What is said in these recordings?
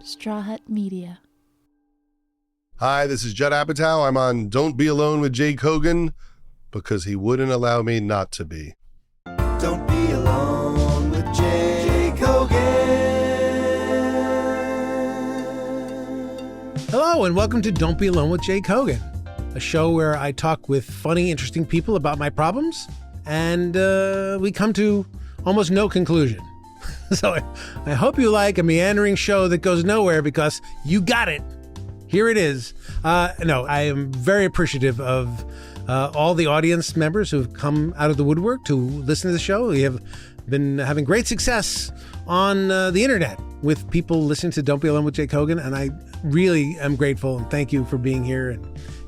Straw Hut Media. Hi, this is Judd Apatow. I'm on Don't Be Alone with Jake Hogan because he wouldn't allow me not to be. Don't be alone with Jake Hogan. Hello, and welcome to Don't Be Alone with Jake Hogan, a show where I talk with funny, interesting people about my problems, and we come to almost no conclusion. So I hope you like a meandering show that goes nowhere because you got it. Here it is. No, I am very appreciative of all the audience members who've come out of the woodwork to listen to the show. We have been having great success on the internet with people listening to Don't Be Alone with Jake Hogan, and I really am grateful, and thank you for being here,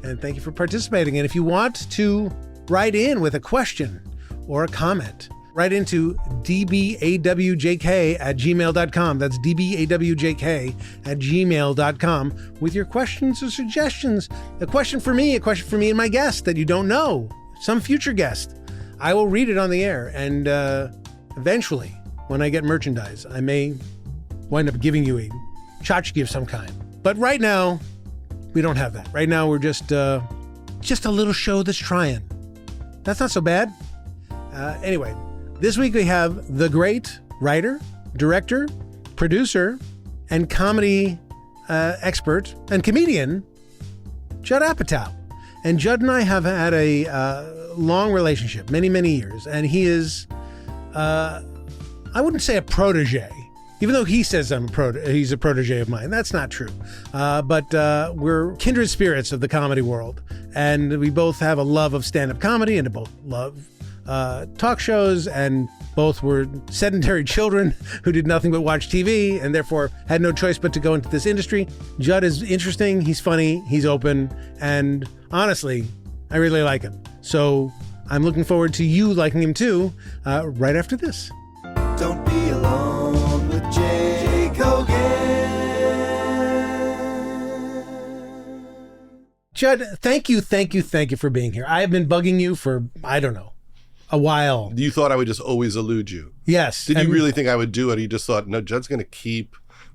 and thank you for participating. And if you want to write in with a question or a comment, write into dbawjk@gmail.com. That's dbawjk@gmail.com with your questions or suggestions. A question for me and my guest that you don't know, some future guest. I will read it on the air, and eventually, when I get merchandise, I may wind up giving you a tchotchke of some kind. But right now, we don't have that. Right now, we're just a little show that's trying. That's not so bad. Anyway, this week we have the great writer, director, producer, and comedy expert and comedian, Judd Apatow. And Judd and I have had a long relationship, many, many years. And he is, I wouldn't say a protege, even though he says he's a protege of mine. That's not true. But we're kindred spirits of the comedy world. And we both have a love of stand-up comedy and both love talk shows, and both were sedentary children who did nothing but watch TV and therefore had no choice but to go into this industry. Judd is interesting, he's funny, he's open, and honestly, I really like him. So I'm looking forward to you liking him too, right after this. Don't be alone with Jake Hogan. Judd, thank you for being here. I have been bugging you for, I don't know, a while. You thought I would just always elude you. Yes. Did you really think I would do it? Or you just thought, no, Judd's going to keep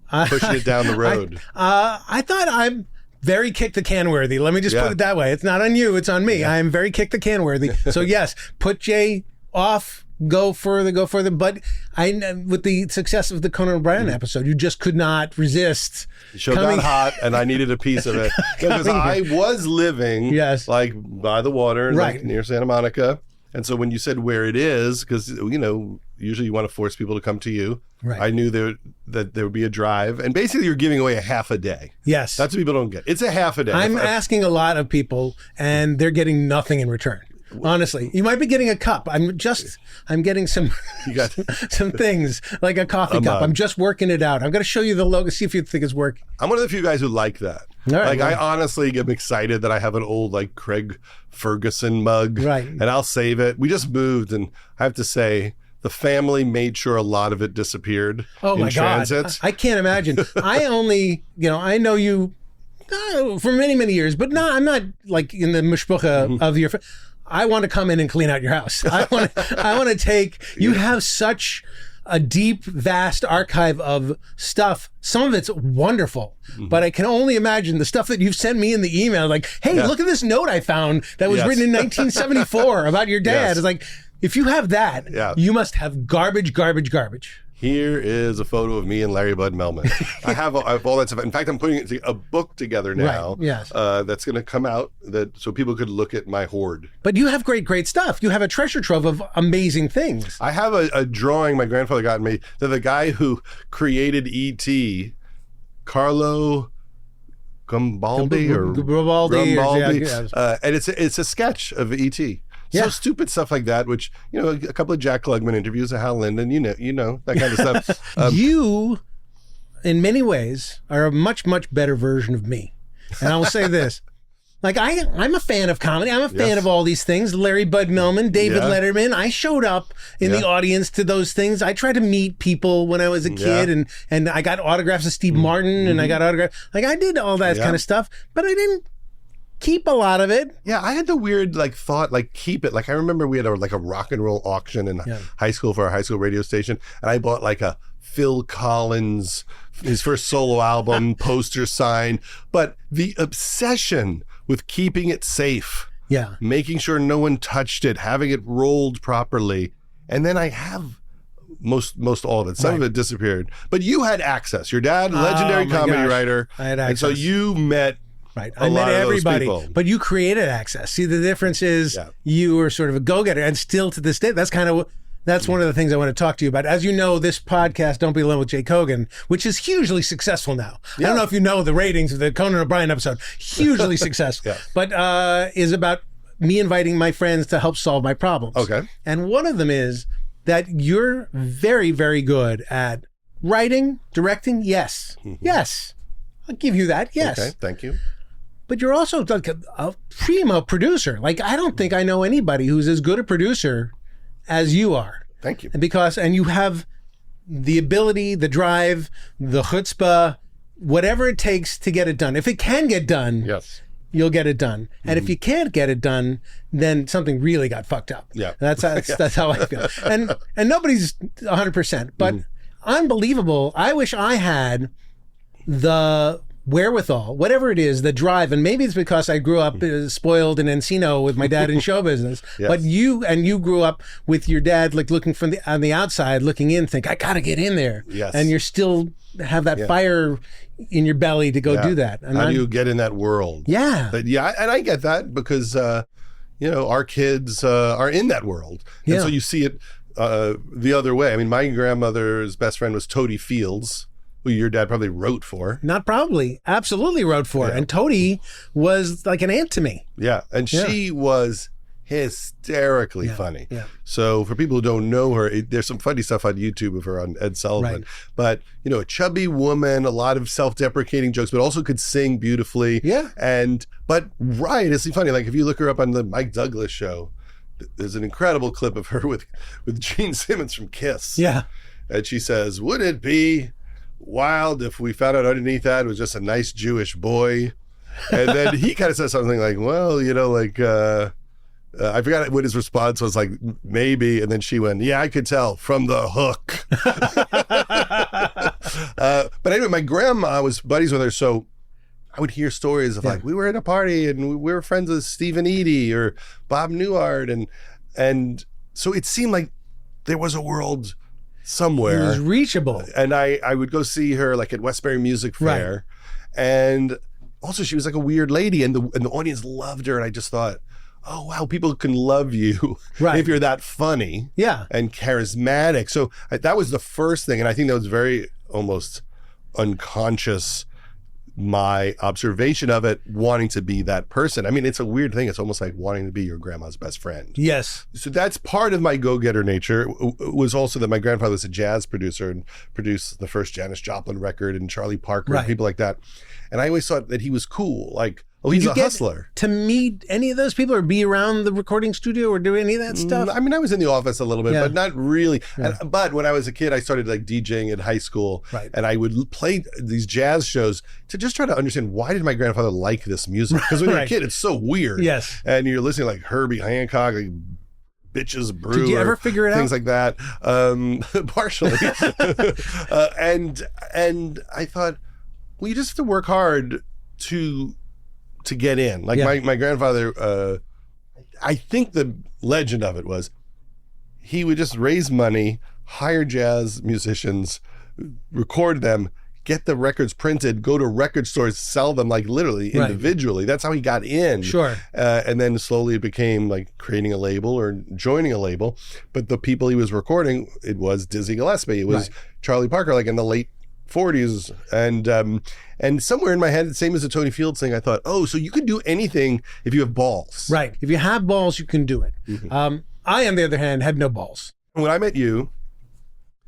pushing it down the road? I thought I'm very kick the can worthy. Let me just put it that way. It's not on you, it's on me. Yeah. I am very kick the can worthy. So yes, put Jay off, go further. But with the success of the Conan O'Brien episode, you just could not resist. The show got hot, and I needed a piece of it because I was living like by the water, like near Santa Monica. And so when you said where it is, because, you know, usually you want to force people to come to you. Right. I knew that there would be a drive. And basically you're giving away a half a day. Yes. That's what people don't get. It's a half a day. I'm asking a lot of people, and they're getting nothing in return. Honestly, you might be getting a cup. I'm getting some some things like a coffee cup. I'm just working it out. I'm going to show you the logo, see if you think it's working. I'm one of the few guys who like that. Right, I honestly get excited that I have an old like Craig Ferguson mug, and I'll save it. We just moved, and I have to say, the family made sure a lot of it disappeared. Oh my transit. God, I can't imagine. I only, I know you for many, many years, but no, I'm not like in the mishpucha of your. I want to come in and clean out your house. I want to take. You have such a deep, vast archive of stuff. Some of it's wonderful, but I can only imagine the stuff that you've sent me in the email. Like, hey, look at this note I found that was written in 1974 about your dad. It's like, if you have that, you must have garbage. Here is a photo of me and Larry Bud Melman. I have all that stuff. In fact, I'm putting a book together now. That's going to come out so people could look at my hoard. But you have great stuff. You have a treasure trove of amazing things. I have a drawing my grandfather got me that the guy who created E.T., Carlo Gumbaldi and it's a sketch of E.T. So stupid stuff like that, which, a couple of Jack Klugman interviews, of Hal Linden, that kind of stuff. You, in many ways, are a much, much better version of me. And I will say this. Like, I'm a fan of comedy. I'm a fan of all these things. Larry Bud Melman, David Letterman. I showed up in the audience to those things. I tried to meet people when I was a kid, and I got autographs of Steve Martin, and I got autographs. Like, I did all that kind of stuff, but I didn't keep a lot of it. Yeah, I had the weird thought, keep it. I remember we had a rock and roll auction in high school for our high school radio station, and I bought a Phil Collins, his first solo album, poster sign, but the obsession with keeping it safe. Yeah. Making sure no one touched it, having it rolled properly. And then I have most all of it. Some of it disappeared. But you had access. Your dad, legendary comedy writer. I had access. And so you met I met everybody. But you created access. See, the difference is you were sort of a go-getter. And still to this day, that's one of the things I want to talk to you about. As you know, this podcast, Don't Be Alone with Jay Kogan, which is hugely successful now. Yeah. I don't know if you know the ratings of the Conan O'Brien episode. Hugely successful. But is about me inviting my friends to help solve my problems. Okay. And one of them is that you're very, very good at writing, directing. Yes. Mm-hmm. Yes. I'll give you that. Yes. Okay. Thank you. But you're also like a primo producer. Like, I don't think I know anybody who's as good a producer as you are. Thank you. And you have the ability, the drive, the chutzpah, whatever it takes to get it done. If it can get done, yes, you'll get it done. And if you can't get it done, then something really got fucked up. Yeah. That's how I feel. And nobody's 100%, but unbelievable. I wish I had the wherewithal, whatever it is, the drive, and maybe it's because I grew up spoiled in Encino with my dad in show business. Yes. But you grew up with your dad, like looking from on the outside, looking in, think I gotta get in there. Yes. And you're still have that fire in your belly to go do that. And how do you get in that world? Yeah. But and I get that because our kids are in that world, and so you see it the other way. I mean, my grandmother's best friend was Totie Fields, who your dad probably wrote for. Not probably, absolutely wrote for. And Totie was like an aunt to me. Yeah, and she was hysterically funny. Yeah. So for people who don't know her, there's some funny stuff on YouTube of her on Ed Sullivan. Right. But, a chubby woman, a lot of self-deprecating jokes, but also could sing beautifully. Yeah. But riotously funny. Like if you look her up on the Mike Douglas show, there's an incredible clip of her with Gene Simmons from Kiss. Yeah. And she says, "Would it be wild if we found out underneath that was just a nice Jewish boy?" And then he kind of says something like, "Well, I forgot what his response was, like, maybe." And then she went, "Yeah, I could tell from the hook." But anyway, my grandma was buddies with her, so I would hear stories of like, we were at a party and we were friends with Stephen Eady or Bob Newhart, and so it seemed like there was a world somewhere. It was reachable. And I would go see her like at Westbury Music Fair, and also she was like a weird lady, and the audience loved her, and I just thought, oh wow, people can love you if you're that funny and charismatic. So that was the first thing, and I think that was very almost unconscious, my observation of it, wanting to be that person. I mean, it's a weird thing. It's almost like wanting to be your grandma's best friend. Yes. So that's part of my go-getter nature. It was also that my grandfather was a jazz producer and produced the first Janis Joplin record and Charlie Parker and people like that. And I always thought that he was cool. Like, oh, he's a hustler. To meet any of those people or be around the recording studio or do any of that stuff? I mean, I was in the office a little bit, but not really. Yeah. But when I was a kid, I started like DJing in high school, and I would play these jazz shows to just try to understand, why did my grandfather like this music? Because when you're a kid, it's so weird. Yes. And you're listening like Herbie Hancock, like Bitches Brew. Did you ever figure it out? Things like that. Partially. And I thought, well, you just have to work hard to get in. Like my grandfather, I think the legend of it was he would just raise money, hire jazz musicians, record them, get the records printed, go to record stores, sell them like literally individually. That's how he got in. Sure. And then slowly it became like creating a label or joining a label. But the people he was recording, it was Dizzy Gillespie. It was Charlie Parker, like in the late 40s, and somewhere in my head, same as the Totie Fields thing, I thought, oh, so you could do anything if you have balls. Right. If you have balls, you can do it. Mm-hmm. I, on the other hand, had no balls. When I met you,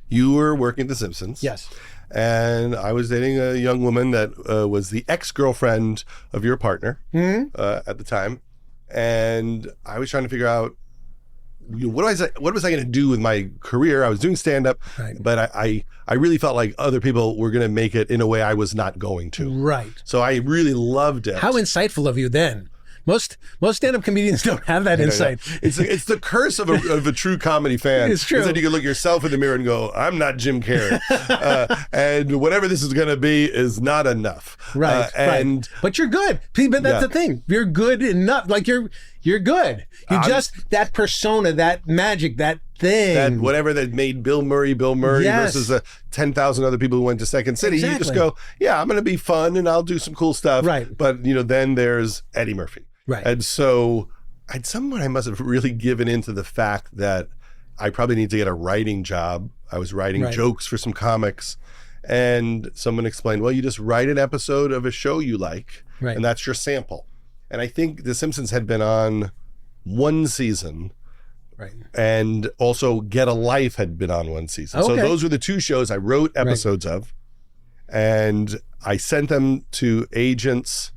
you were working at The Simpsons. Yes. And I was dating a young woman that was the ex-girlfriend of your partner at the time, and I was trying to figure out, what was I going to do with my career? I was doing stand-up, but I really felt like other people were going to make it in a way I was not going to. Right. So I really loved it. How insightful of you then Most stand-up comedians don't have that insight. It's the curse of a true comedy fan. It's true. Is that you can look yourself in the mirror and go, I'm not Jim Carrey. And whatever this is going to be is not enough. Right. But you're good. But that's the thing. You're good enough. Like you're good. You just, that persona, that magic, that thing. That whatever that made Bill Murray versus 10,000 other people who went to Second City. Exactly. You just go, yeah, I'm going to be fun and I'll do some cool stuff. Right. But, then there's Eddie Murphy. Right. And so at some point I must have really given into the fact that I probably need to get a writing job. I was writing jokes for some comics. And someone explained, well, you just write an episode of a show you like. Right. And that's your sample. And I think The Simpsons had been on one season. Right. And also Get a Life had been on one season. Okay. So those were the two shows I wrote episodes of. And I sent them to agents,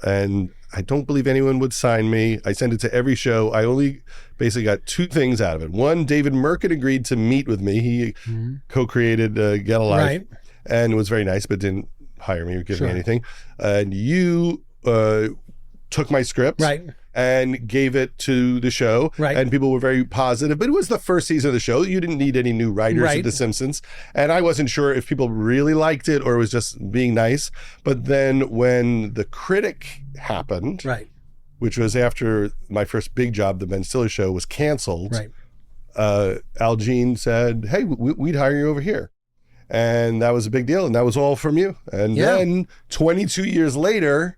and I don't believe anyone would sign me. I sent it to every show. I only basically got two things out of it. One, David Merkin agreed to meet with me. He co-created Get a Life. Right. And it was very nice, but didn't hire me or give me anything. And you took my script. Right. And gave it to the show. Right. And people were very positive. But it was the first season of the show. You didn't need any new writers of The Simpsons. And I wasn't sure if people really liked it or it was just being nice. But then when the critic happened, which was after my first big job, the Ben Stiller Show, was canceled, Al Jean said, hey, we'd hire you over here. And that was a big deal. And that was all from you. And then 22 years later,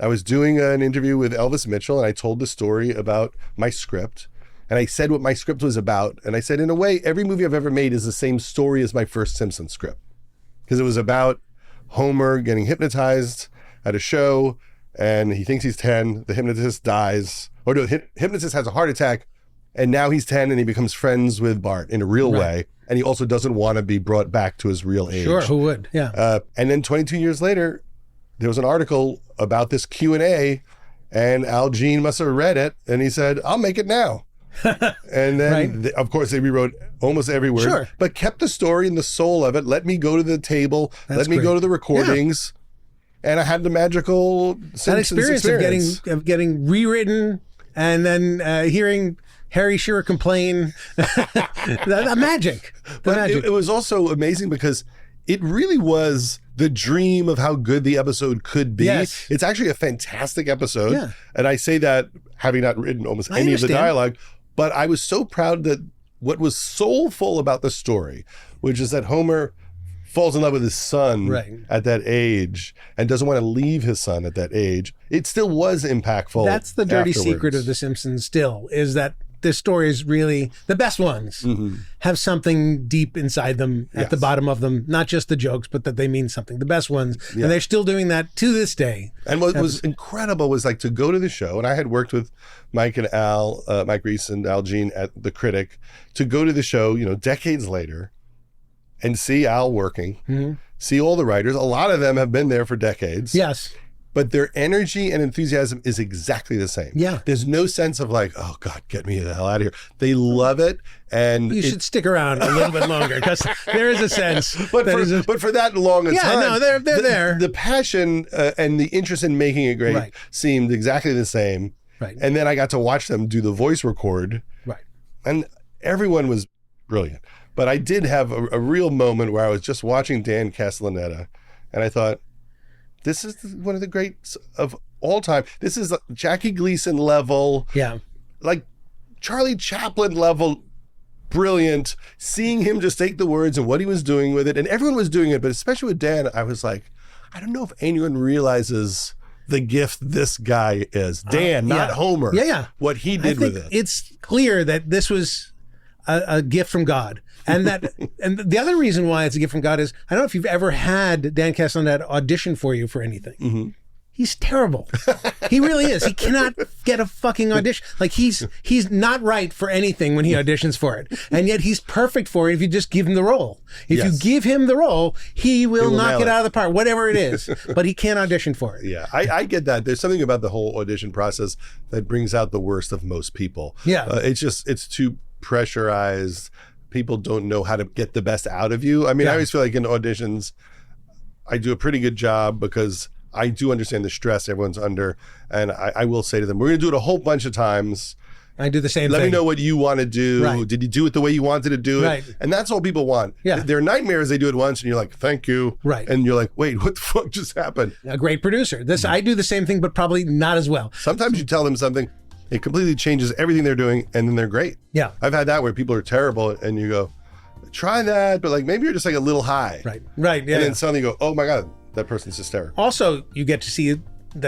I was doing an interview with Elvis Mitchell, and I told the story about my script. And I said what my script was about. And I said, in a way, every movie I've ever made is the same story as my first Simpsons script. Because it was about Homer getting hypnotized at a show, and he thinks he's 10. The hypnotist dies. Or no, the hypnotist has a heart attack, and now he's 10, and he becomes friends with Bart in a real way. And he also doesn't want to be brought back to his real age. Sure, who would? Yeah. And then 22 years later, there was an article about this Q&A, and Al Jean must have read it, and he said, I'll make it now. And then, of course, they rewrote almost every word, but kept the story and the soul of it. Let me go to the table. Let me go to the recordings. Yeah. And I had the magical Simpsons experience of getting rewritten and then hearing Harry Shearer complain. The magic. It was also amazing because it really was the dream of how good the episode could be. Yes. It's actually a fantastic episode. Yeah. And I say that having not written almost any of the dialogue, but I was so proud that what was soulful about the story, which is that Homer falls in love with his son at that age and doesn't want to leave his son at that age. It still was impactful. That's the dirty secret of The Simpsons still, is that the stories really, the best ones, have something deep inside them at the bottom of them, not just the jokes, but that they mean something. The best ones. Yeah. And they're still doing that to this day. And what was incredible was like to go to the show, and I had worked with Mike and Al, Mike Reese and Al Jean at The Critic, to go to the show, decades later and see Al working, see all the writers. A lot of them have been there for decades. Yes. But their energy and enthusiasm is exactly the same. Yeah. There's no sense of like, oh God, get me the hell out of here. They love it. And you should stick around a little bit longer because there is a sense. But for that long a time. No, they're there. The passion and the interest in making it great seemed exactly the same. Right. And then I got to watch them do the voice record. Right. And everyone was brilliant. But I did have a real moment where I was just watching Dan Castellaneta and I thought, this is one of the greats of all time. This is Jackie Gleason level. Yeah. Like Charlie Chaplin level, brilliant. Seeing him just take the words and what he was doing with it. And everyone was doing it, but especially with Dan, I was like, I don't know if anyone realizes the gift this guy is. Dan, not Homer. Yeah. What he did with it. It's clear that this was a gift from God. And that, and the other reason why it's a gift from God is, I don't know if you've ever had Dan Castellaneta audition for you for anything. He's terrible. He really is. He cannot get a fucking audition. Like he's not right for anything when he auditions for it. And yet he's perfect for it if you just give him the role. If you give him the role, he will knock it out of the park, whatever it is. But he can't audition for it. Yeah, I get that. There's something about the whole audition process that brings out the worst of most people. Yeah. It's too pressurized. People don't know how to get the best out of you. I mean, I always feel like in auditions, I do a pretty good job because I do understand the stress everyone's under. And I will say to them, we're going to do it a whole bunch of times. I do the same thing. Let me know what you want to do. Right. Did you do it the way you wanted to do it? Right. And that's all people want. Yeah. Their nightmare is they do it once and you're like, thank you. Right. And you're like, wait, what the fuck just happened? A great producer. I do the same thing, but probably not as well. Sometimes you tell them something, it completely changes everything they're doing, and then they're great. Yeah. I've had that where people are terrible and you go, try that, but like maybe you're just like a little high. Right. Right. Yeah. And then suddenly you go, oh my God, that person's hysterical. Also, you get to see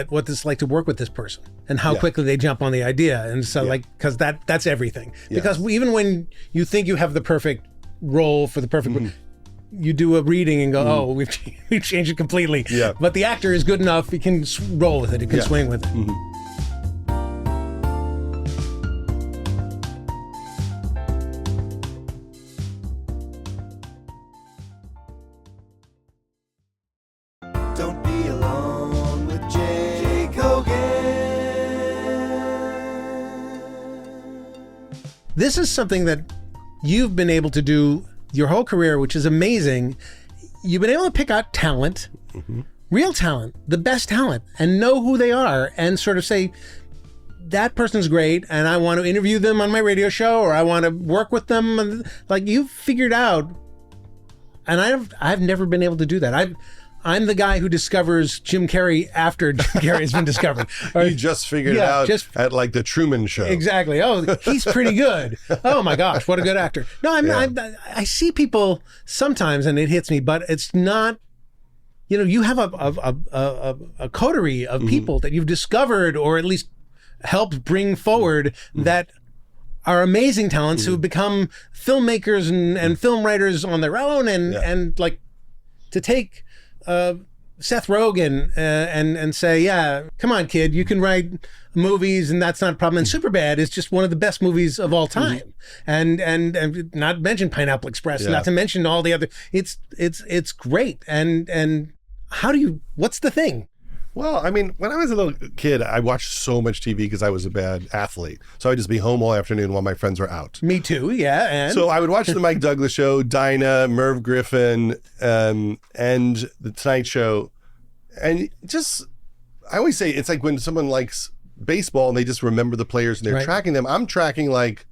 what it's like to work with this person and how quickly they jump on the idea. And so because that's everything. Because even when you think you have the perfect role for the perfect you do a reading and go, oh, we've changed it completely. Yeah. But the actor is good enough, he can roll with it, he can swing with it. Don't be alone with Jake Hogan. This is something that you've been able to do your whole career, which is amazing. You've been able to pick out talent, real talent, the best talent, and know who they are and sort of say, that person's great and I want to interview them on my radio show or I want to work with them. Like you've figured out, and I've never been able to do that. I'm the guy who discovers Jim Carrey after Jim Carrey has been discovered. Or, you just figured it out at like the Truman Show. Exactly. Oh, he's pretty good. Oh my gosh, what a good actor. No, I see people sometimes and it hits me, but it's not, you have a coterie of people that you've discovered or at least helped bring forward that are amazing talents who have become filmmakers and film writers on their own and like to take Seth Rogen and say, yeah, come on, kid, you can write movies and that's not a problem. And Superbad is just one of the best movies of all time. And not mention Pineapple Express, not to mention all the other. It's great. And what's the thing? Well, I mean, when I was a little kid, I watched so much TV because I was a bad athlete. So I'd just be home all afternoon while my friends were out. Me too, yeah. And so I would watch the Mike Douglas Show, Dinah, Merv Griffin, and The Tonight Show. And I always say it's like when someone likes baseball and they just remember the players and they're tracking them. I'm tracking like,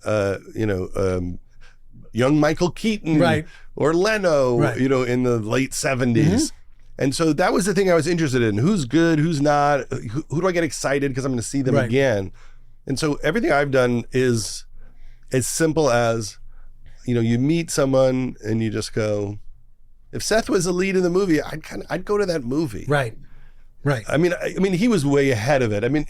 young Michael Keaton or Leno, in the late 70s. And so that was the thing I was interested in. Who's good, who's not, who do I get excited because I'm going to see them again? And so everything I've done is as simple as, you meet someone and you just go, if Seth was the lead in the movie, I'd go to that movie. Right. I mean, he was way ahead of it. I mean,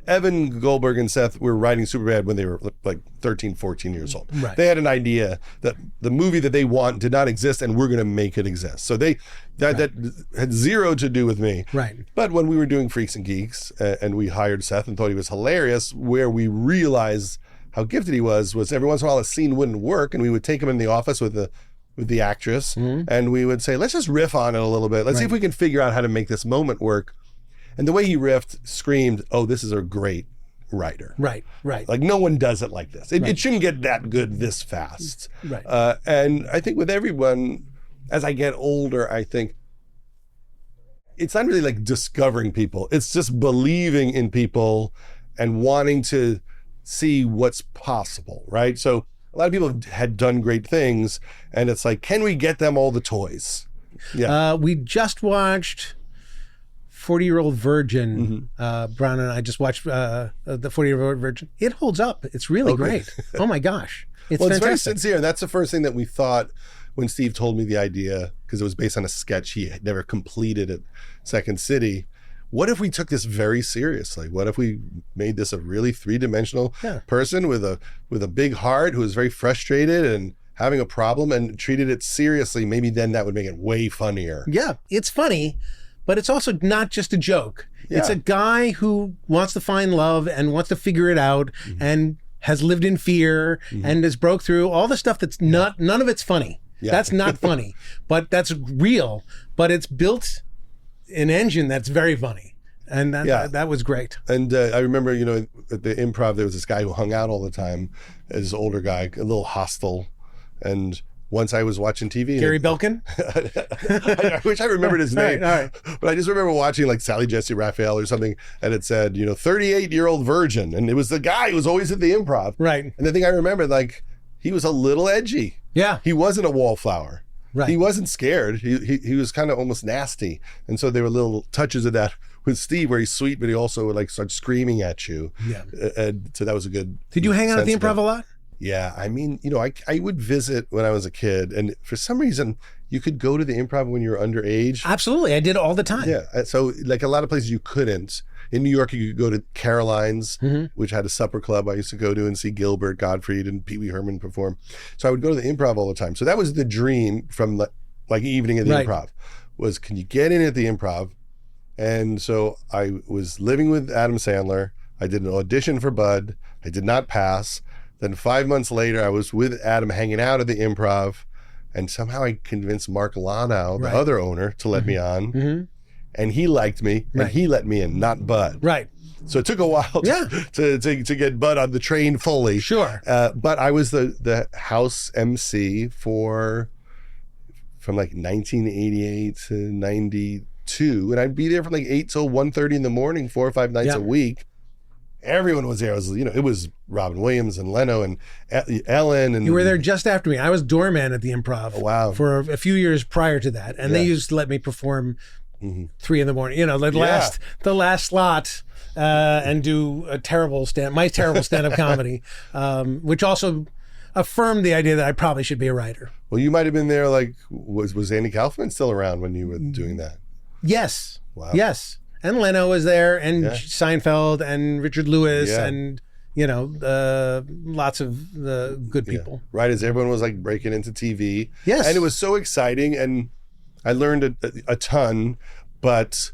Evan Goldberg and Seth were writing Superbad when they were like 13, 14 years old. Right. They had an idea that the movie that they want did not exist and we're going to make it exist. So that had zero to do with me. Right. But when we were doing Freaks and Geeks and we hired Seth and thought he was hilarious, where we realized how gifted he was every once in a while a scene wouldn't work and we would take him in the office with the actress and we would say, let's just riff on it a little bit. Let's see if we can figure out how to make this moment work. And the way he riffed screamed, oh, this is a great writer. Right. Like no one does it like this. It shouldn't get that good this fast. Right. And I think with everyone, as I get older, I think it's not really like discovering people. It's just believing in people and wanting to see what's possible, right? So a lot of people had done great things and it's like, can we get them all the toys? Yeah. We just watched 40-Year-Old Virgin. Brown and I just watched the 40-Year-Old Virgin. It holds up. It's really great. Oh my gosh. It's fantastic. Very sincere. And that's the first thing that we thought when Steve told me the idea, because it was based on a sketch he had never completed at Second City. What if we took this very seriously? What if we made this a really three-dimensional person with a big heart who is very frustrated and having a problem and treated it seriously? Maybe then that would make it way funnier. Yeah, it's funny. But it's also not just a joke. Yeah. It's a guy who wants to find love and wants to figure it out and has lived in fear and has broke through all the stuff that's none of it's funny. Yeah. That's not funny, but that's real. But it's built an engine that's very funny. And that was great. And I remember, at the Improv, there was this guy who hung out all the time, this older guy, a little hostile. And once I was watching TV. Gary Belkin? I wish I remembered his name. All right. But I just remember watching like Sally Jesse Raphael or something, and it said, 38-year-old virgin. And it was the guy who was always at the Improv. Right. And the thing I remember, like, he was a little edgy. Yeah. He wasn't a wallflower. Right. He wasn't scared. He was kind of almost nasty. And so there were little touches of that with Steve where he's sweet, but he also would like start screaming at you. Yeah. And so that was a good. Did you hang out at the Improv a lot? Yeah, I mean, I would visit when I was a kid, and for some reason, you could go to the Improv when you were underage. Absolutely, I did all the time. Yeah, so like a lot of places you couldn't. In New York, you could go to Caroline's, which had a supper club I used to go to and see Gilbert Gottfried and Pee Wee Herman perform. So I would go to the Improv all the time. So that was the dream from like evening at the Improv, was can you get in at the Improv? And so I was living with Adam Sandler. I did an audition for Bud. I did not pass. Then 5 months later, I was with Adam hanging out at the Improv, and somehow I convinced Mark Lanow, the other owner, to let me on. And he liked me, and he let me in, not Bud. Right. So it took a while to get Bud on the train fully. Sure. But I was the house MC from like 1988 to 92, and I'd be there from like 8 till 1:30 in the morning, 4 or 5 nights a week. Everyone was there. It was Robin Williams and Leno and Ellen. And you were there just after me. I was doorman at the Improv. Oh, wow. For a few years prior to that, and they used to let me perform 3 in the morning. The last slot, and do my terrible stand-up comedy, which also affirmed the idea that I probably should be a writer. Well, you might have been there. Like, was Andy Kaufman still around when you were doing that? Yes. Wow. Yes. And Leno was there, and Seinfeld, and Richard Lewis, and lots of the good people. Yeah. Right, as everyone was like breaking into TV. Yes. And it was so exciting, and I learned a ton, but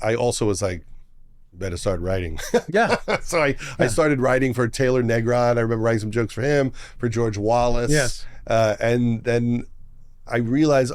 I also was like, better start writing. Yeah. So I started writing for Taylor Negron. I remember writing some jokes for him, for George Wallace. Yes. And then I realized,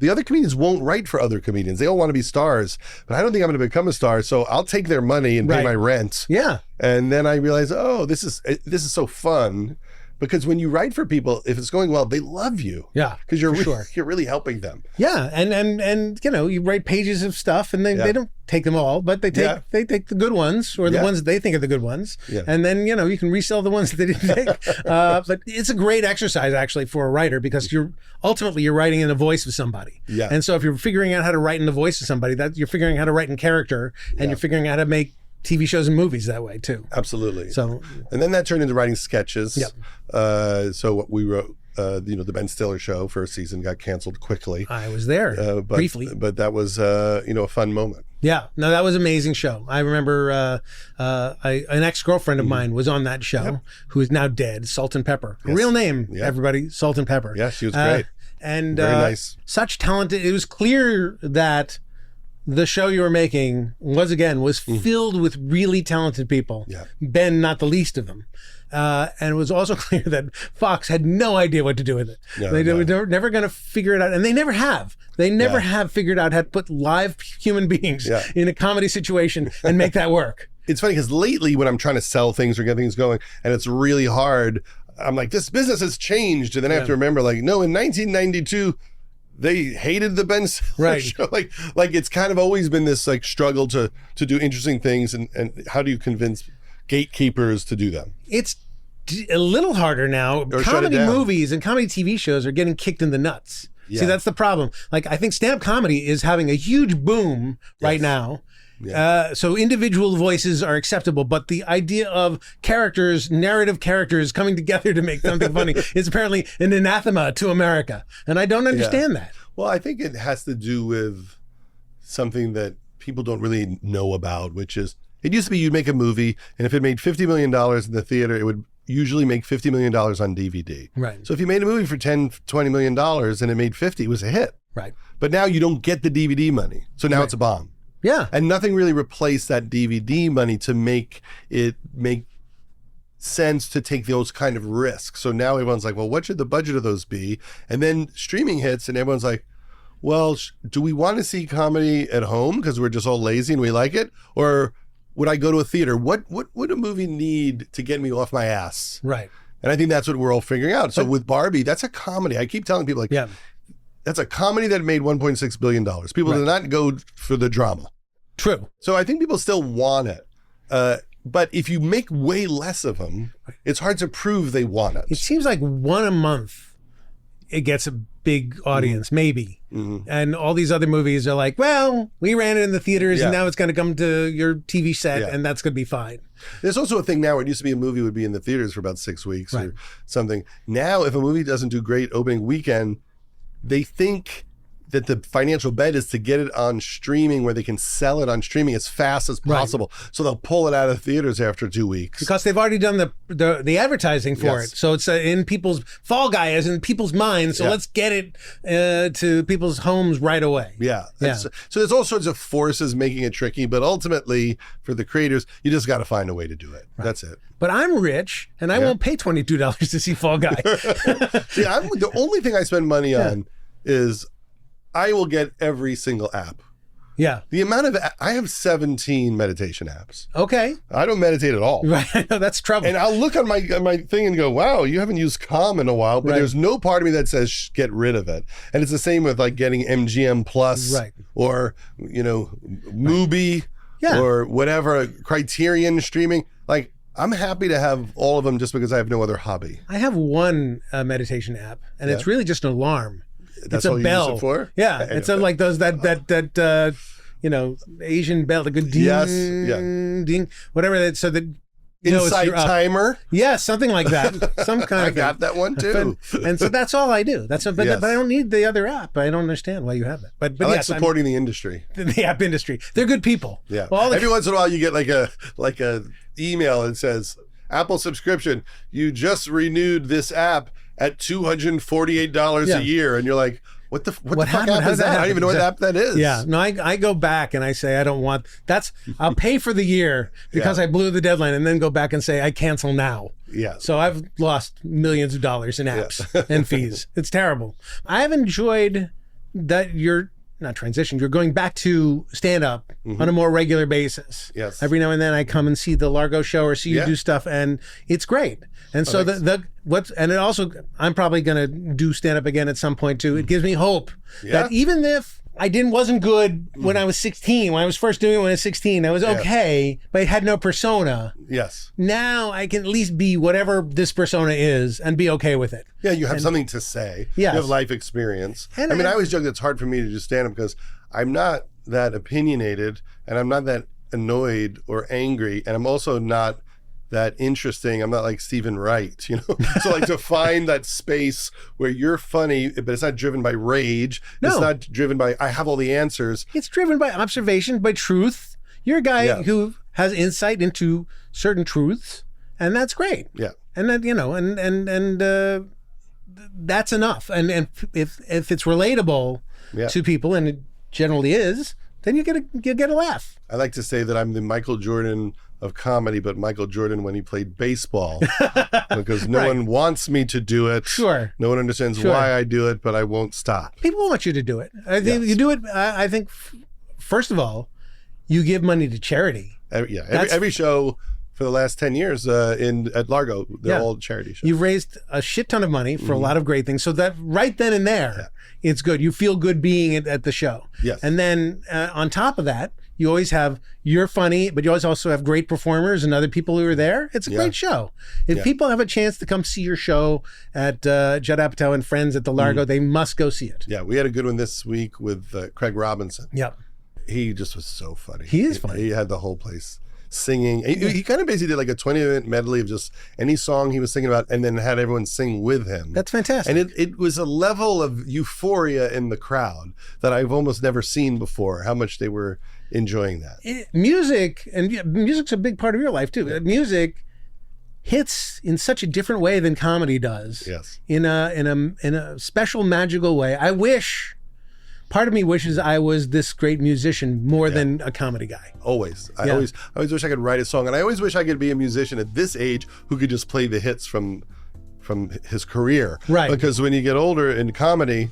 the other comedians won't write for other comedians. They all want to be stars, but I don't think I'm going to become a star. So I'll take their money and pay my rent. Yeah. And then I realized, this is so fun, because when you write for people, if it's going well, they love you. Yeah. Because you're really helping them. Yeah. And you write pages of stuff, and they don't take them all, but they take the good ones, or the ones that they think are the good ones. Yeah. And then, you can resell the ones that they didn't take. But it's a great exercise actually for a writer, because you're writing in the voice of somebody. Yeah. And so if you're figuring out how to write in the voice of somebody, that you're figuring out how to write in character, and you're figuring out how to make TV shows and movies that way too. Absolutely. So, and then that turned into writing sketches. Yep. So what we wrote, the Ben Stiller show first season got canceled quickly. I was there briefly, but that was a fun moment. Yeah, no, that was an amazing show. I remember an ex-girlfriend of mine was on that show, who is now dead, Salt and Pepper. Yes. Real name, everybody, Salt and Pepper. Yeah, she was great. And very nice. Such talented. It was clear that the show you were making was filled with really talented people. Yeah. Ben, not the least of them. And it was also clear that Fox had no idea what to do with it. They were never going to figure it out, and they never have. They never have figured out how to put live human beings in a comedy situation and make that work. It's funny because lately when I'm trying to sell things or get things going, and it's really hard, I'm like, this business has changed. And then I have to remember, like, no, in 1992, they hated the Ben Stiller show. Like it's kind of always been this like struggle to do interesting things, and how do you convince gatekeepers to do them? It's a little harder now. Or comedy movies and comedy TV shows are getting kicked in the nuts. Yeah. See, that's the problem. Like, I think stand-up comedy is having a huge boom right now. Yeah. So individual voices are acceptable, but the idea of narrative characters coming together to make something funny is apparently an anathema to America. And I don't understand that. Well, I think it has to do with something that people don't really know about, which is, it used to be you'd make a movie, and if it made $50 million in the theater, it would usually make $50 million on DVD. Right. So if you made a movie for $10, $20 million and it made 50, it was a hit. Right. But now you don't get the DVD money. So now it's a bomb. Yeah. And nothing really replaced that DVD money to make it make sense to take those kind of risks. So now everyone's like, well, what should the budget of those be? And then streaming hits and everyone's like, well, do we want to see comedy at home because we're just all lazy and we like it? Or would I go to a theater? What would a movie need to get me off my ass? Right. And I think that's what we're all figuring out. So with Barbie, that's a comedy. I keep telling people, that's a comedy that made $1.6 billion. People did not go for the drama. True. So I think people still want it. But if you make way less of them, it's hard to prove they want it. It seems like one a month, it gets a big audience, maybe. And all these other movies are like, well, we ran it in the theaters and now it's going to come to your TV set and that's going to be fine. There's also a thing now where it used to be a movie would be in the theaters for about 6 weeks or something. Now, if a movie doesn't do great opening weekend, they think that the financial bet is to get it on streaming where they can sell it on streaming as fast as possible. So they'll pull it out of theaters after 2 weeks. Because they've already done the advertising for it. So it's in people's, Fall Guy is in people's minds. So let's get it to people's homes right away. So there's all sorts of forces making it tricky. But ultimately, for the creators, you just got to find a way to do it. That's it. But I'm rich and I won't pay $22 to see Fall Guy. See, the only thing I spend money on is I will get every single app. Yeah. The amount of, I have 17 meditation apps. Okay. I don't meditate at all. Right. That's trouble. And I'll look on my thing and go, wow, you haven't used Calm in a while, but there's no part of me that says get rid of it. And it's the same with like getting MGM Plus or, Mubi or whatever, Criterion streaming. Like, I'm happy to have all of them just because I have no other hobby. I have one meditation app and it's really just an alarm. That's it's all a bell. You use it for? Yeah, it's like those that Asian bell, like a ding, ding, whatever. That so that Insight timer. Yeah, something like that. Some kind of. I got that one too. And so that's all I do. But I don't need the other app. I don't understand why you have it. But I like supporting the industry. The app industry. They're good people. Yeah. Well, every once in a while you get like a email that says Apple subscription. You just renewed this app at $248 a year, and you're like, what the fuck app is that? I don't even know what app that is. Yeah, no, I go back and I say I don't want that's. I'll pay for the year because I blew the deadline, and then go back and say I cancel now. Yeah. So I've lost millions of dollars in apps and fees. It's terrible. I have enjoyed that you're not transitioned. You're going back to stand up on a more regular basis. Yes. Every now and then I come and see the Largo show or see you do stuff, and it's great. And so and it also, I'm probably going to do stand up again at some point too. It gives me hope that even if I wasn't good when I was 16, when I was first doing it when I was 16, I was okay, but I had no persona. Yes. Now I can at least be whatever this persona is and be okay with it. Yeah, you have something to say. Yes. You have life experience. And I always joke that it's hard for me to do stand up because I'm not that opinionated and I'm not that annoyed or angry, and I'm also not that interesting. I'm not like Stephen Wright, So like to find that space where you're funny, but it's not driven by rage. No. It's not driven by, I have all the answers. It's driven by observation, by truth. You're a guy who has insight into certain truths, and that's great. Yeah. And that, that's enough. And if it's relatable to people, and it generally is, then you get a laugh. I like to say that I'm the Michael Jordan of comedy, but Michael Jordan when he played baseball, because no one wants me to do it. Sure. No one understands why I do it, but I won't stop. People want you to do it. I think you do it. I think, first of all, you give money to charity. Every show for the last 10 years at Largo, they're all charity shows. You've raised a shit ton of money for a lot of great things. So that right then and there, it's good. You feel good being at the show. Yes. And then on top of that, you always have, you're funny, but you always also have great performers and other people who are there. It's a great show. If people have a chance to come see your show at Judd Apatow and Friends at the Largo, they must go see it. Yeah, we had a good one this week with Craig Robinson. Yep. He just was so funny. He is funny. He had the whole place singing. He kind of basically did like a 20-minute medley of just any song he was singing about, and then had everyone sing with him. That's fantastic. And it was a level of euphoria in the crowd that I've almost never seen before, how much they were enjoying that. Music's a big part of your life too. Music hits in such a different way than comedy does. Yes. In a special magical way. Part of me wishes I was this great musician more than a comedy guy. Always. I always wish I could write a song, and I always wish I could be a musician at this age who could just play the hits from his career. Right. Because when you get older in comedy,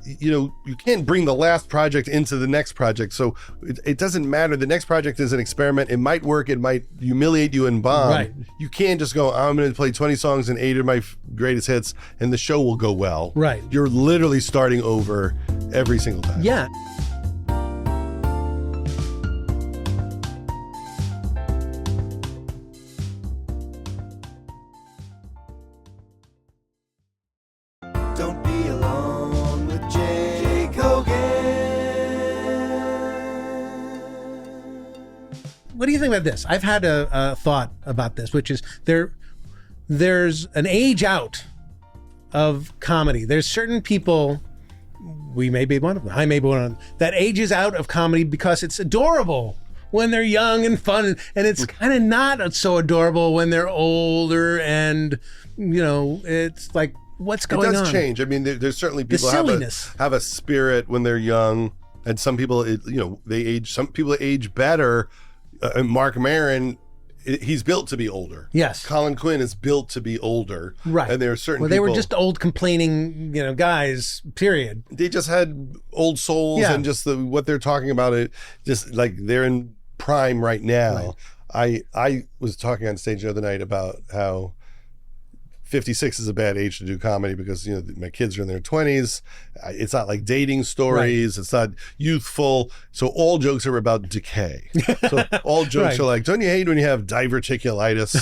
you can't bring the last project into the next project. So it doesn't matter. The next project is an experiment. It might work. It might humiliate you and bomb. Right. You can't just go, I'm going to play 20 songs and 8 of my greatest hits and the show will go well. Right. You're literally starting over every single time. Yeah. Don't be alone with Jake Hogan. What do you think about this? I've had a thought about this, which is there's an age out of comedy. There's certain people, we may be one of them, I may be one of them, that ages out of comedy because it's adorable when they're young and fun, and it's kind of not so adorable when they're older, and it's like, what's going on? It does change. I mean, there's certainly people have a spirit when they're young, and some people, they age. Some people age better. Mark Maron, he's built to be older. Yes. Colin Quinn is built to be older. Right. And there are certain people. Well, they were just old complaining, guys, period. They just had old souls, and just what they're talking about, it just like they're in prime right now. Right. I was talking on stage the other night about how 56 is a bad age to do comedy because my kids are in their 20s. It's not like dating stories. Right. It's not youthful. So all jokes are about decay. So all jokes are like, don't you hate when you have diverticulitis?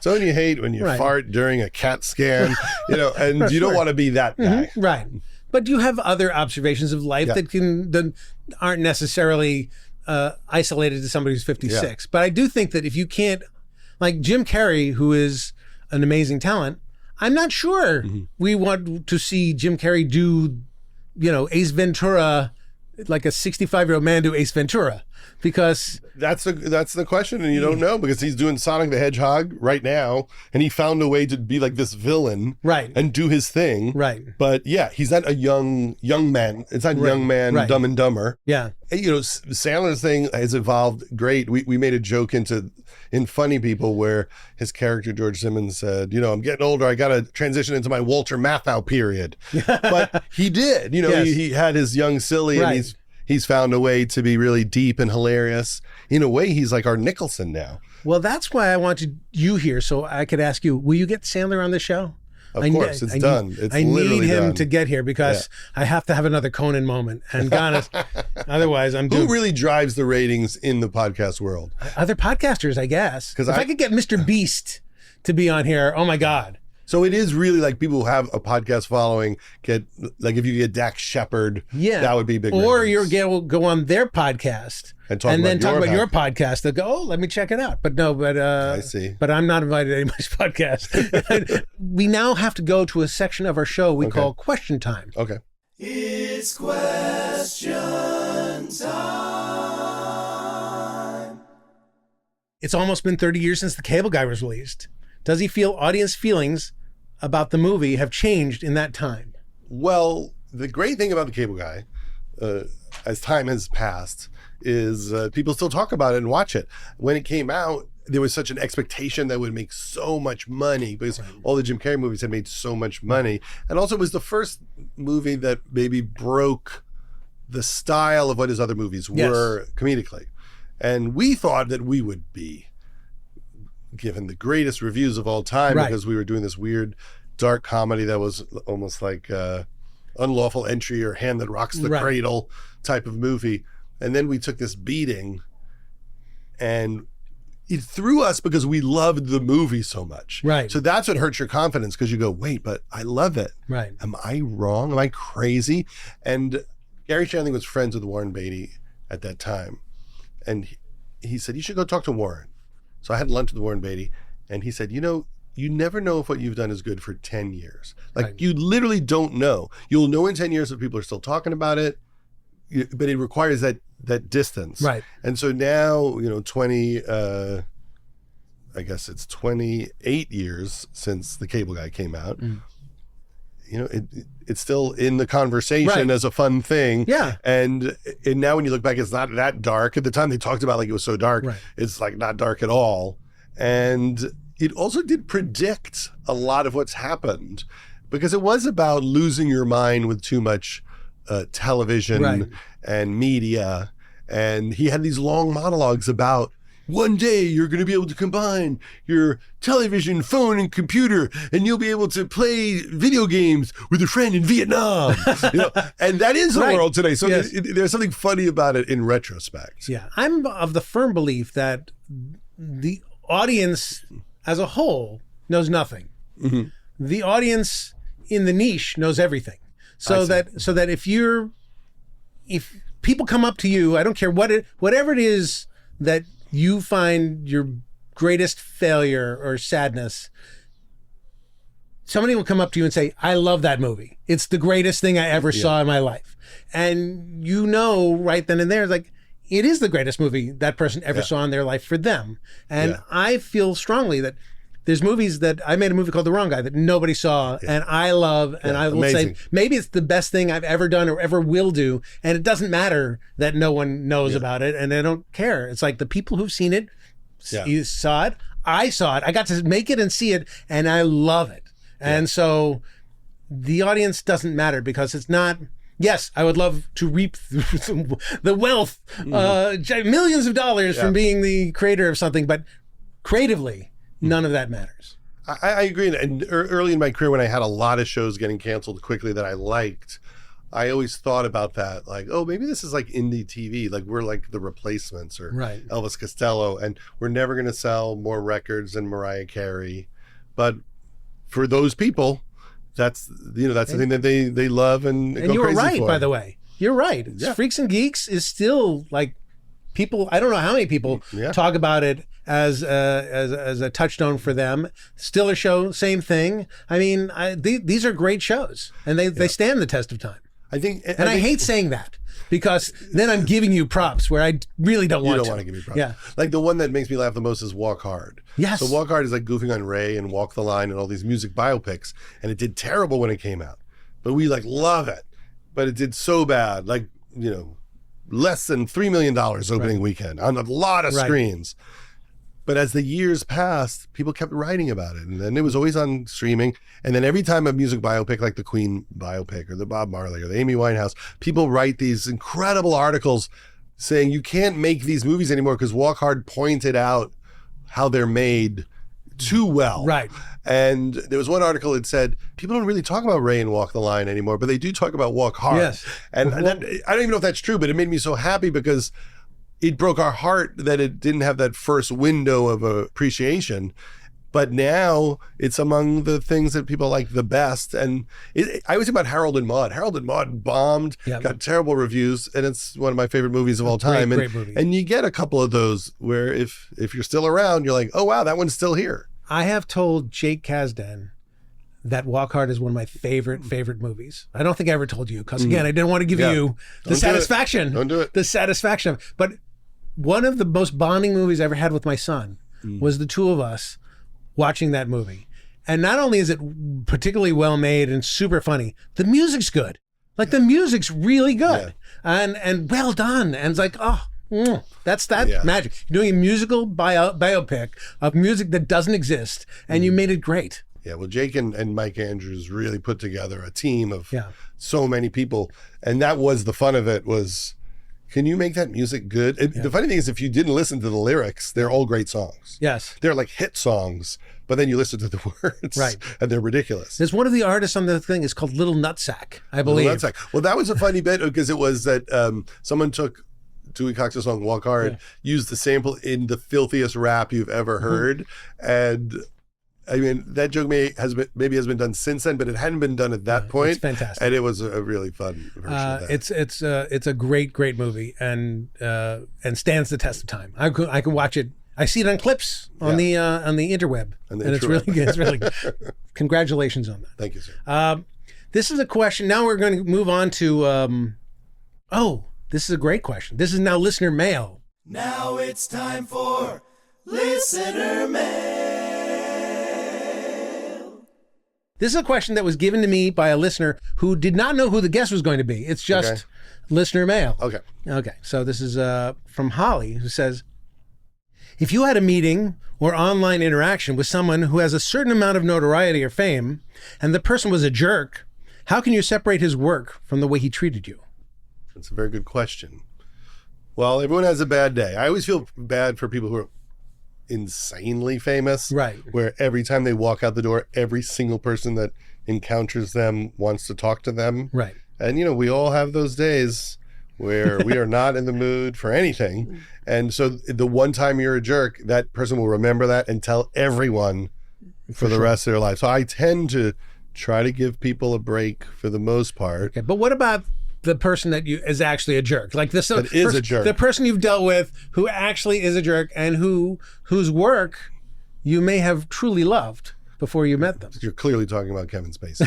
Don't you hate when you fart during a CAT scan? And you don't want to be that guy. Mm-hmm. Right. But you have other observations of life that aren't necessarily isolated to somebody who's 56. Yeah. But I do think that if you can't, like Jim Carrey, who is an amazing talent, I'm not sure we want to see Jim Carrey do, Ace Ventura, like a 65-year-old man do Ace Ventura, because that's the question, and you don't know, because he's doing Sonic the Hedgehog right now, and he found a way to be like this villain, and do his thing, But he's not a young man. It's not young man, Dumb and Dumber. Yeah, and, Sandler's thing has evolved great. We made a joke in Funny People where his character George Simmons said, I'm getting older, I got to transition into my Walter Matthau period. But he did. He had his young silly, and he's found a way to be really deep and hilarious. In a way, he's like our Nicholson now. Well, that's why I wanted you here, so I could ask you, will you get Sandler on the show? Of course, it's done. I need him to get here because I have to have another Conan moment. And otherwise I'm doomed. Who really drives the ratings in the podcast world? Other podcasters, I guess. Because if I could get Mr. Beast to be on here, oh my God. So it is really like people who have a podcast following if you get Dax Shepard, that would be big. Or you'll go on their podcast and then talk about your podcast. They'll go, let me check it out. I see. But I'm not invited to anybody's podcast. We now have to go to a section of our show we call Question Time. Okay. It's question time. It's almost been 30 years since The Cable Guy was released. Does he feel audience feelings about the movie have changed in that time? Well, the great thing about The Cable Guy, as time has passed, is people still talk about it and watch it. When it came out, there was such an expectation that it would make so much money because all the Jim Carrey movies had made so much money. And also it was the first movie that maybe broke the style of what his other movies were comedically. And we thought that we would be given the greatest reviews of all time because we were doing this weird dark comedy that was almost like Unlawful Entry or Hand That Rocks the Cradle type of movie. And then we took this beating and it threw us because we loved the movie so much. Right. So that's what hurts your confidence because you go, wait, but I love it. Right. Am I wrong? Am I crazy? And Garry Shandling was friends with Warren Beatty at that time. And he said, you should go talk to Warren. So I had lunch with Warren Beatty, and he said, you never know if what you've done is good for 10 years. Like, you literally don't know. You'll know in 10 years if people are still talking about it, but it requires that distance. Right. And so now, 28 years since The Cable Guy came out. It's still in the conversation as a fun thing. Yeah. And now when you look back, it's not that dark. At the time they talked about like it was so dark. It's like not dark at all. And it also did predict a lot of what's happened because it was about losing your mind with too much television and media. And he had these long monologues about, one day you're going to be able to combine your television, phone, and computer, and you'll be able to play video games with a friend in Vietnam. And that is the world today. So there's something funny about it in retrospect. Yeah, I'm of the firm belief that the audience as a whole knows nothing. Mm-hmm. The audience in the niche knows everything. So that if people come up to you, I don't care whatever it is that you find your greatest failure or sadness, somebody will come up to you and say, I love that movie. It's the greatest thing I ever saw in my life. And right then and there, like, it is the greatest movie that person ever saw in their life for them. And I feel strongly that there's movies that I made a movie called The Wrong Guy that nobody saw and I love, and I will say maybe it's the best thing I've ever done or ever will do, and it doesn't matter that no one knows about it and they don't care. It's like the people who've seen it, you saw it, I saw it, I got to make it and see it, and I love it. And so the audience doesn't matter because it's not. Yes, I would love to reap the wealth, millions of dollars from being the creator of something, but creatively, none of that matters. I agree. And early in my career, when I had a lot of shows getting canceled quickly that I liked, I always thought about that. Like, oh, maybe this is like indie TV. Like, we're like the Replacements or Elvis Costello, and we're never going to sell more records than Mariah Carey. But for those people, that's the thing that they love and go crazy for. And you were right, by the way. You're right. Freaks and Geeks is still like people. I don't know how many people talk about it as a touchstone for them. Still a show, same thing. I mean, these are great shows, and they stand the test of time. I hate saying that because then I'm giving you props where I really don't want to. You don't want to give me props. Yeah. Like the one that makes me laugh the most is Walk Hard. Yes. So Walk Hard is like goofing on Ray and Walk the Line and all these music biopics, and it did terrible when it came out, but we like love it. But it did so bad, like less than $3 million opening weekend on a lot of screens. But as the years passed, people kept writing about it. And then it was always on streaming. And then every time a music biopic, like the Queen biopic or the Bob Marley or the Amy Winehouse, people write these incredible articles saying you can't make these movies anymore because Walk Hard pointed out how they're made too well. Right. And there was one article that said, people don't really talk about Ray and Walk the Line anymore, but they do talk about Walk Hard. Yes. And I don't even know if that's true, but it made me so happy because it broke our heart that it didn't have that first window of appreciation. But now it's among the things that people like the best. And I always think about Harold and Maude. Harold and Maude bombed, got terrible reviews, and it's one of my favorite movies of all time. Great movie. And you get a couple of those where if you're still around, you're like, oh, wow, that one's still here. I have told Jake Kasdan that Walk Hard is one of my favorite movies. I don't think I ever told you because, again, I didn't want to give you the satisfaction. Don't do it. The satisfaction. But one of the most bonding movies I ever had with my son was the two of us watching that movie. And not only is it particularly well made and super funny, the music's good. Like the music's really good and well done. And it's like, that's magic. You're doing a musical biopic of music that doesn't exist, and you made it great. Yeah, well, Jake and Mike Andrews really put together a team of so many people. And that was the fun of it was, can you make that music good? The funny thing is, if you didn't listen to the lyrics, they're all great songs. Yes. They're like hit songs, but then you listen to the words and they're ridiculous. There's one of the artists on the thing is called Little Nutsack, I believe. Little Nutsack. Well, that was a funny bit because it was that someone took Dewey Cox's song Walk Hard, used the sample in the filthiest rap you've ever heard. And I mean, that joke maybe has been done since then, but it hadn't been done at that point. It's fantastic. And it was a really fun version of that. It's a great movie and stands the test of time. I can watch it. I see it on clips on the interweb, and it's really good. It's really good. Congratulations on that. Thank you, sir. This is a question. Now we're going to move on to. This is a great question. This is now listener mail. Now it's time for listener mail. This is a question that was given to me by a listener who did not know who the guest was going to be. It's just listener mail. Okay. So this is from Holly, who says, if you had a meeting or online interaction with someone who has a certain amount of notoriety or fame, and the person was a jerk, How can you separate his work from the way he treated you? That's a very good question. Well, everyone has a bad day. I always feel bad for people who are insanely famous. Right. Where every time they walk out the door, every single person that encounters them wants to talk to them. Right. And, we all have those days where we are not in the mood for anything. And so the one time you're a jerk, that person will remember that and tell everyone for the rest of their life. So I tend to try to give people a break for the most part. Okay, but what about the person that is actually a jerk? Like this that is a jerk. The person you've dealt with who actually is a jerk and whose work you may have truly loved before you met them. You're clearly talking about Kevin Spacey.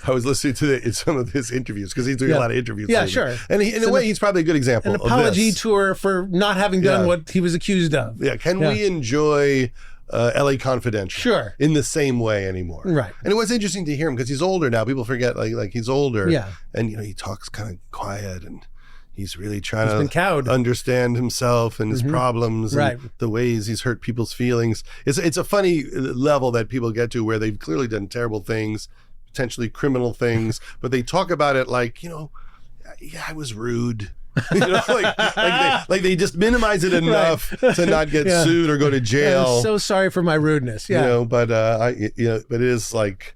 I was listening to some of his interviews because he's doing a lot of interviews. Yeah, lately. sure. And in a way, he's probably a good example an apology of this. tour for not having done what he was accused of. Yeah. Can we enjoy LA Confidential? Sure. In the same way anymore. Right. And it was interesting to hear him because he's older now. People forget like he's older. Yeah. And he talks kind of quiet and he's really trying to understand himself and his problems and the ways he's hurt people's feelings. It's a funny level that people get to where they've clearly done terrible things, potentially criminal things, but they talk about it like, I was rude. Like they just minimize it enough to not get sued or go to jail. I'm so sorry for my rudeness. Yeah. But but it is like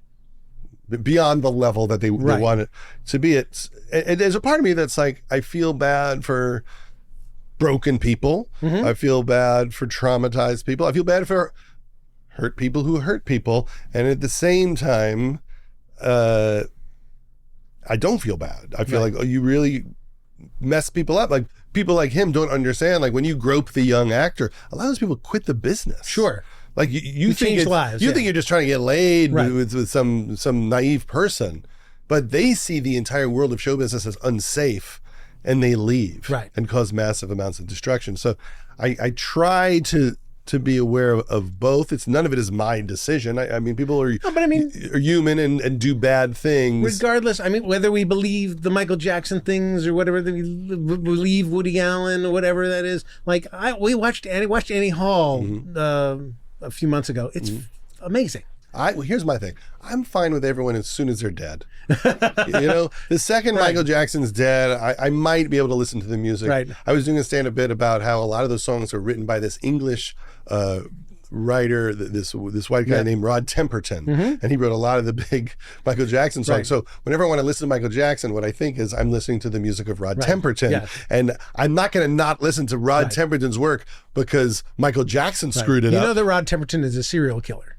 beyond the level that they want it to be. And there's a part of me that's like, I feel bad for broken people. Mm-hmm. I feel bad for traumatized people. I feel bad for hurt people who hurt people. And at the same time, I don't feel bad. I feel like, you really mess people up. Like people like him don't understand. Like when you grope the young actor, a lot of those people quit the business. Sure. Like you think lives. You think you're just trying to get laid with some naive person, but they see the entire world of show business as unsafe, and they leave and cause massive amounts of destruction. So I try to be aware of both. It's none of it is my decision. I mean, people are human and do bad things. Regardless, I mean, whether we believe the Michael Jackson things or whatever, we believe Woody Allen or whatever that is. Like we watched Annie Hall a few months ago. It's amazing. Here's my thing. I'm fine with everyone as soon as they're dead. The second Michael Jackson's dead, I might be able to listen to the music. Right. I was doing a stand-up bit about how a lot of those songs are written by this English writer, this white guy named Rod Temperton, and he wrote a lot of the big Michael Jackson songs. So whenever I want to listen to Michael Jackson, what I think is I'm listening to the music of Rod Temperton, and I'm not going to not listen to Rod Temperton's work because Michael Jackson screwed it up. You know that Rod Temperton is a serial killer.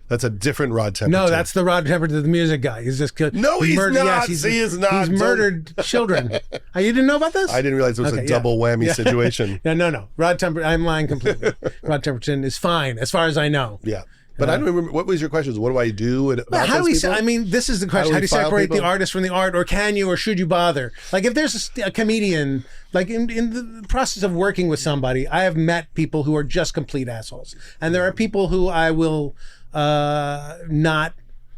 That's a different Rod Temperton. No, that's the Rod Temperton, the music guy. He's just killed. No, he's not. Yes, he is not. He's murdered children. You didn't know about this? I didn't realize it was a double whammy situation. No. Rod Temperton, I'm lying completely. Rod Temperton is fine, as far as I know. Yeah. But I don't remember, what was your question? What do I do about how do we people? I mean, this is the question. How do you separate the artist from the art, or can you, or should you bother? Like if there's a comedian, like in the process of working with somebody, I have met people who are just complete assholes. And there are people who I will not.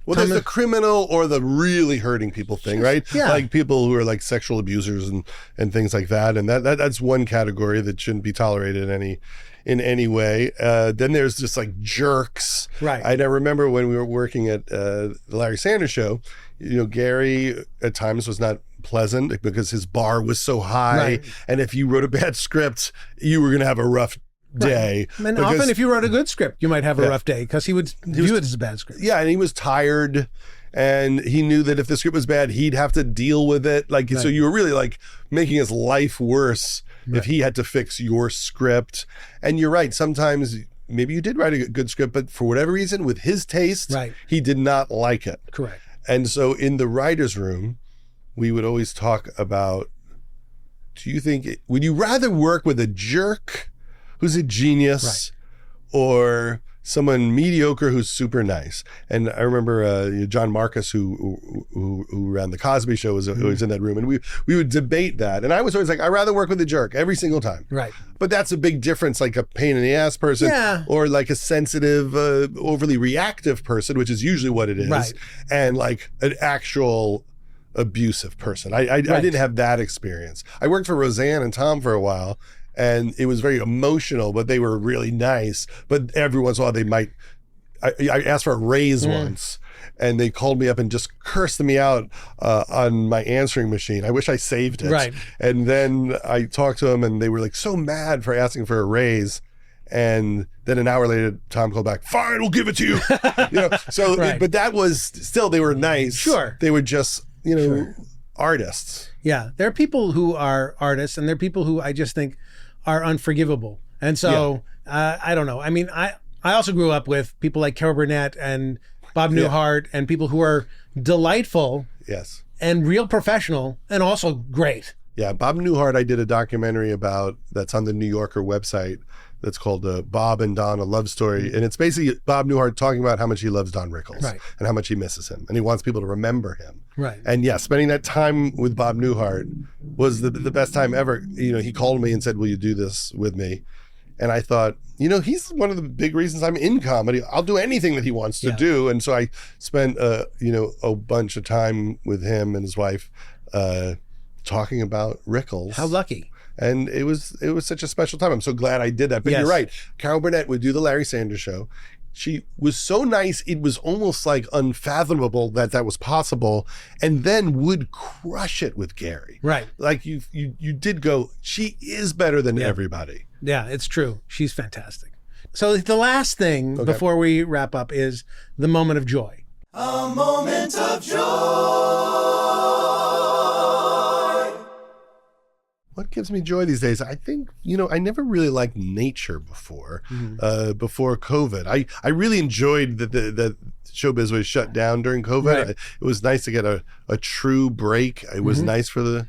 Well, there's the criminal or the really hurting people thing, right? Yeah. Like people who are like sexual abusers and things like that. And that's one category that shouldn't be tolerated in any way. Then there's just like jerks. Right. I remember when we were working at the Larry Sanders Show, Garry at times was not pleasant because his bar was so high. Right. And if you wrote a bad script, you were going to have a rough day. Right. And often if you wrote a good script, you might have a rough day because he would view it as a bad script. Yeah, and he was tired, and he knew that if the script was bad, he'd have to deal with it. So you were really like making his life worse if he had to fix your script. And you're right, sometimes maybe you did write a good script, but for whatever reason, with his taste, he did not like it. Correct. And so in the writer's room, we would always talk about, would you rather work with a jerk who's a genius or someone mediocre who's super nice? And I remember John Marcus, who ran the Cosby Show, was always in that room, and we would debate that. And I was always like, I'd rather work with a jerk every single time. Right. But that's a big difference, like a pain in the ass person, or like a sensitive, overly reactive person, which is usually what it is, and like an actual abusive person. I didn't have that experience. I worked for Roseanne and Tom for a while, and it was very emotional, but they were really nice. But every once in a while, they might. I asked for a raise once, and they called me up and just cursed me out on my answering machine. I wish I saved it. Right. And then I talked to them, and they were like so mad for asking for a raise. And then an hour later, Tom called back, fine, we'll give it to you. So, but that was still, they were nice. Sure. They were just, artists. Yeah. There are people who are artists, and there are people who I just think are unforgivable. And so, I don't know. I mean, I also grew up with people like Carol Burnett and Bob Newhart and people who are delightful. Yes. And real professional and also great. Yeah. Bob Newhart, I did a documentary about that's on the New Yorker website that's called Bob and Don, A Love Story. And it's basically Bob Newhart talking about how much he loves Don Rickles and how much he misses him. And he wants people to remember him. Right. And yeah, spending that time with Bob Newhart was the best time ever. He called me and said, will you do this with me? And I thought, he's one of the big reasons I'm in comedy. I'll do anything that he wants to do. And so I spent, a bunch of time with him and his wife talking about Rickles. How lucky. And it was such a special time. I'm so glad I did that. But you're right. Carol Burnett would do the Larry Sanders Show. She was so nice. It was almost like unfathomable that was possible. And then would crush it with Garry. Right. Like you did go, she is better than everybody. Yeah, it's true. She's fantastic. So the last thing before we wrap up is the moment of joy. A moment of joy. What gives me joy these days? I think, I never really liked nature before, before COVID. I really enjoyed that showbiz was shut down during COVID. Right. It was nice to get a true break. It was nice for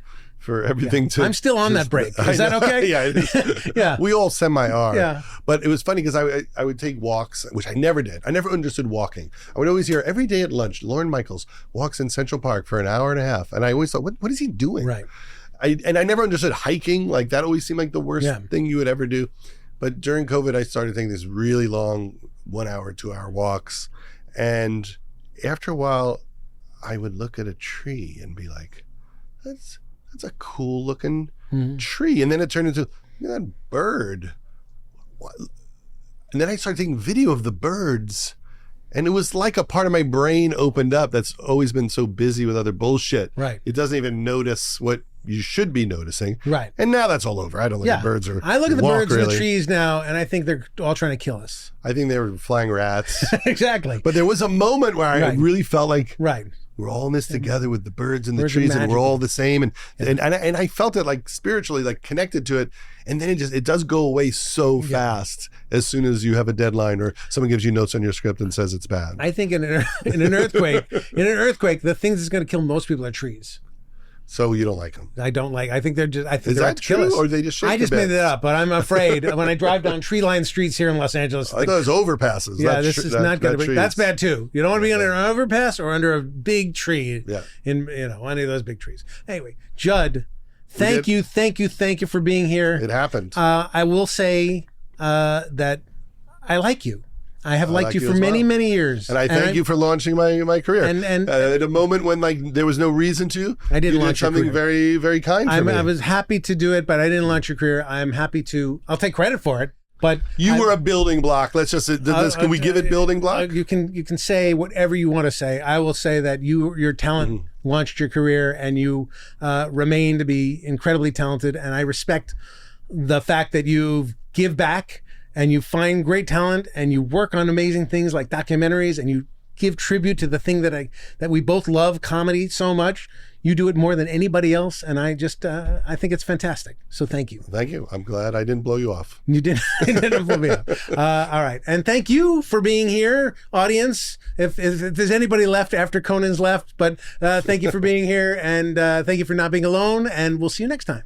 everything to... I'm still on that break. Is that okay? Yeah. It is. Yeah. We all semi-are. Yeah. But it was funny because I would take walks, which I never did. I never understood walking. I would always hear every day at lunch, Lorne Michaels walks in Central Park for an hour and a half. And I always thought, what is he doing? Right. I never understood hiking. Like that always seemed like the worst thing you would ever do. But during COVID, I started taking these really long 1 hour, 2 hour walks. And after a while, I would look at a tree and be like, that's a cool looking tree. And then it turned into, that bird. What? And then I started taking video of the birds. And it was like a part of my brain opened up that's always been so busy with other bullshit. Right. It doesn't even notice what you should be noticing. Right. And now that's all over. I don't look at birds or I look at the birds really. and the trees now, and I think they're all trying to kill us. I think they were flying rats. Exactly. But there was a moment where I really felt like we're all in this together with the birds and the trees, and we're all the same. And I felt it like spiritually, like connected to it. And then it does go away so fast as soon as you have a deadline or someone gives you notes on your script and says it's bad. I think in an earthquake, the thing that's going to kill most people are trees. So you don't like them? I don't like. I think they're just. I think is they're that true, or they just shake I just made it up, but I'm afraid when I drive down tree-lined streets here in Los Angeles. I thought it was overpasses. Yeah, this is not going to be. That's bad too. You don't want to be under an overpass or under a big tree. Yeah. In any of those big trees. Anyway, Judd, thank you for being here. It happened. I will say that I like you. I have liked you for many, many years. And I thank you for launching my career. And at a moment when there was no reason to, I didn't launch something your career. very, very kind for me. I was happy to do it, but I didn't launch your career. I'm happy to. I'll take credit for it. But you were a building block. Let's just can we give it building block? You can say whatever you want to say. I will say that your talent launched your career, and you remain to be incredibly talented. And I respect the fact that you give back. And you find great talent, and you work on amazing things like documentaries, and you give tribute to the thing that we both love, comedy, so much. You do it more than anybody else, and I think it's fantastic. So thank you. Thank you. I'm glad I didn't blow you off. You didn't blow me up. All right, and thank you for being here, audience. If there's anybody left after Conan's left, but thank you for being here, and thank you for not being alone. And we'll see you next time.